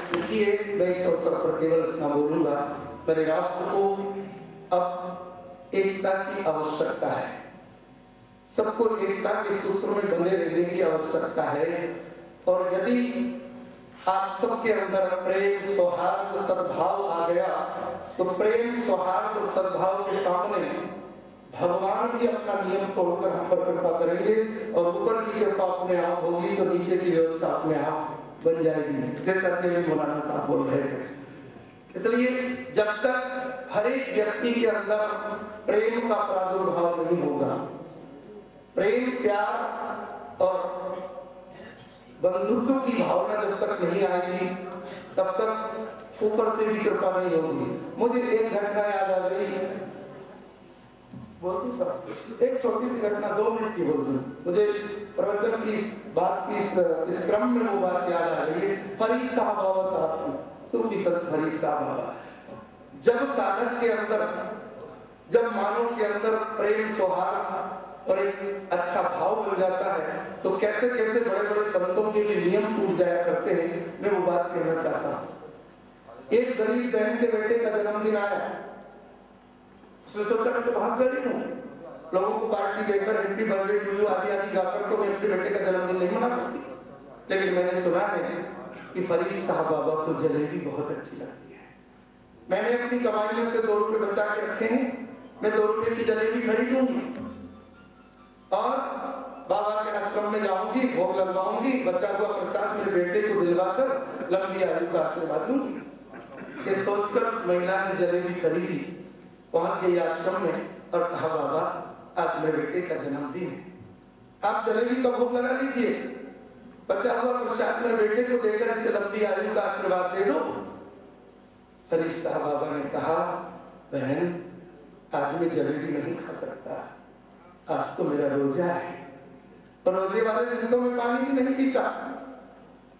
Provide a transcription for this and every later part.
देखिए, मैं इस अवसर पर केवल इतना बोलूंगा, मेरे राष्ट्र को अब एकता की आवश्यकता है। सबको एकता के सूत्र में बंधे रहने की आवश्यकता है। और यदि आप सबके अंदर प्रेम, सौहार्द, सद्भाव आ गया, तो प्रेम, सौहार्द और सद्भाव के सामने भगवान भी अपना नियम तोड़कर हम पर कृपा करेंगे और ऊपर की कृपा अपने आप होगी तो नीचे की व्यवस्था अपने आप बन जाएगी, जैसा कि मौलाना साहब बोल रहे थे। इसलिए जब तक हर एक व्यक्ति के अंदर प्रेम का प्रादुर्भाव नहीं होगा, प्रेम, प्यार और बंधुत्व की भावना जब तक नहीं आएगी, तब तक ऊपर से भी कृपा नहीं होगी। मुझे एक घटना याद आ गई, बोल दूं सर? एक छोटी सी घटना, 2 मिनट की बोल दूं। मुझे प्रवचन की बात की इस क्रम में वो बात याद आ रही है। फरीद साहब बाबा साहब की, सूफी संत फरीद साहब बाबा, जब साधक के अंदर, जब मानव के अंदर प्रेम, सौहार्द और एक अच्छा भाव बन जाता है, तो कैसे कैसे बड़े बड़े संतों के भी नियम टूट जाया करते हैं। मैं वो बात कहना चाहता हूँ। एक गरीब बहन के बेटे का जन्मदिन आया, उसने सोचा मैं तो बहुत गरीब हूँ, लोगों को पार्टी देकर हैप्पी बर्थडे टू यू आदि आदि गाकर तो मैं अपने बेटे का जन्मदिन नहीं मना सकती। लेकिन मैंने सुना है कि फरीद साहब बाबा को जलेबी बहुत अच्छी लगती है। मैंने अपनी कमाई में से 2 रुपए बचा के रखे हैं, मैं 2 रुपए की जलेबी खरीदूंगी और बाबा के आश्रम में जाऊंगी, भोग लगवाऊंगी, बचा हुआ प्रसाद मेरे बेटे को दिलवाकर लंबी आयु का आशीर्वाद दूंगी। ये सोचकर महिला ने जलेबी खरीदी, पहुंच गई आश्रम में और कहा बाबा आज मेरे बेटे का जन्मदिन है, आप जलेबी का भोग लगा लीजिए, बचा हुआ प्रसाद मेरे बेटे को देकर इसे लंबी आयु का आशीर्वाद दे दो। फरीद साहब बाबा ने कहा बहन आज मैं जलेबी नहीं खा सकता, आज तो मेरा रोजा है और रोजे वाले दिन तो मैं पानी भी नहीं पीता।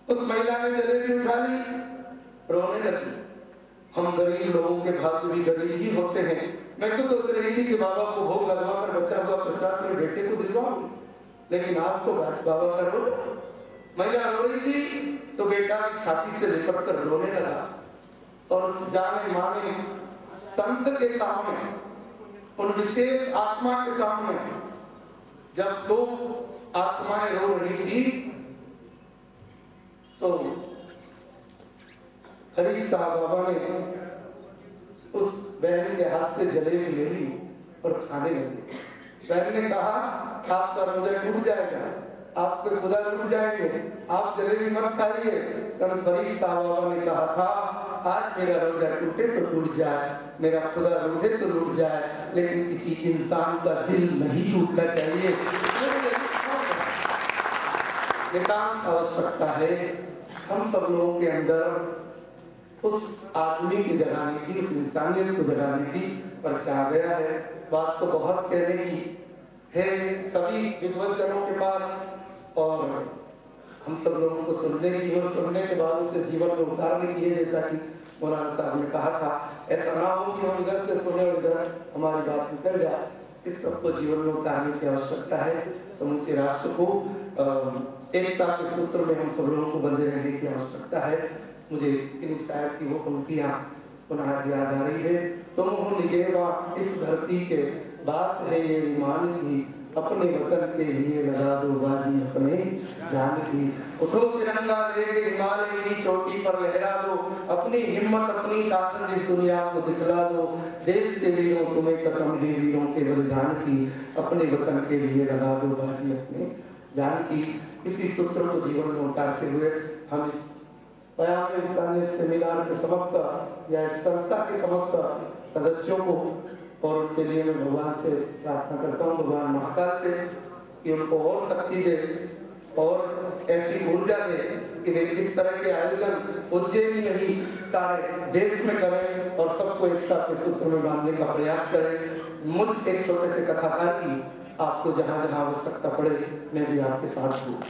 उस महिला ने जलेबी उठा ली, रोने लगी। हम गरीब लोगों के भाग्य भी गरीब ही होते हैं। मैं तो सोच रही थी कि बाबा को भोग लगवाकर बचा हुआ प्रसाद मेरे बेटे को दिलवाऊं, लेकिन आज तो बाबा का रो। महिला रो रही थी तो बेटा छाती से लिपट कर रोने लगा और उस जाने माने संत के सामने, उन विशेष आत्मा के सामने, जब 2 आत्माएं रो रही थी तो फरीद साहब बाबा ने उस बहन के हाथ से जलेबी ले ली और खाने लगे। बहन ने कहा आपका रोजा टूट जाएगा, आपके खुदा टूट जाएंगे, आप जलेबी मत खाइए। तब फरीद साहब बाबा ने कहा था आज मेरा रोजा टूटे तो टूट जाए, मेरा खुदा रूठे तो रूठ जाए, लेकिन किसी इंसान का दिल नहीं टूटना चाहिए। नितांत आवश्यकता है हम सब लोगों के अंदर उस आदमी की जगाने की, उस इंसानियत को जगाने की पर्चा आ गया है। बात तो बहुत कहने की है सभी विद्वज्जनों के पास और हम सब लोगों को सुनने की और सुनने के बाद उसे जीवन में उतारने की है। जैसा कि मौलाना साहब ने कहा था, ऐसा ना हो कि हम इधर से सुने और इधर हमारी बात निकल जाए। इस सबको जीवन में उतारने की आवश्यकता है। समूचे राष्ट्र को एकता के सूत्र में हम सब लोगों को बंधे रहने की आवश्यकता है। मुझे इन शायर की वो पंक्तियां पुनः याद आ रही है। तुम हो निकेवा इस धरती के, बात है ये ईमान की, अपने वतन के लिए लगा दो बाजी अपने जान की। उठो तिरंगा लेके हिमालय की चोटी पर लहरा दो, अपनी हिम्मत अपनी ताकत इस दुनिया को दिखला दो। देश के वीरों तुम्हें कसम है वीरों के बलिदान की, अपने वतन के लिए लगा दो बाजी अपने जान की। इसी सूत्र को जीवन में उतारते हुए हम इस बयान इंसानियत सेमिनार के समस्त या इस संस्था के समस्त सदस्यों को और उनके लिए मैं भगवान से प्रार्थना करता हूँ, भगवान महाकाल से, कि उनको और शक्ति दे और ऐसी ऊर्जा दे कि वे इस तरह के आयोजन उज्जैन ही नहीं सारे देश में करें और सबको एकता के सूत्र में बांधने का प्रयास करें। मुझ एक छोटे से कथाकार की आपको जहाँ जहाँ आवश्यकता पड़े मैं भी आपके साथ हूँ।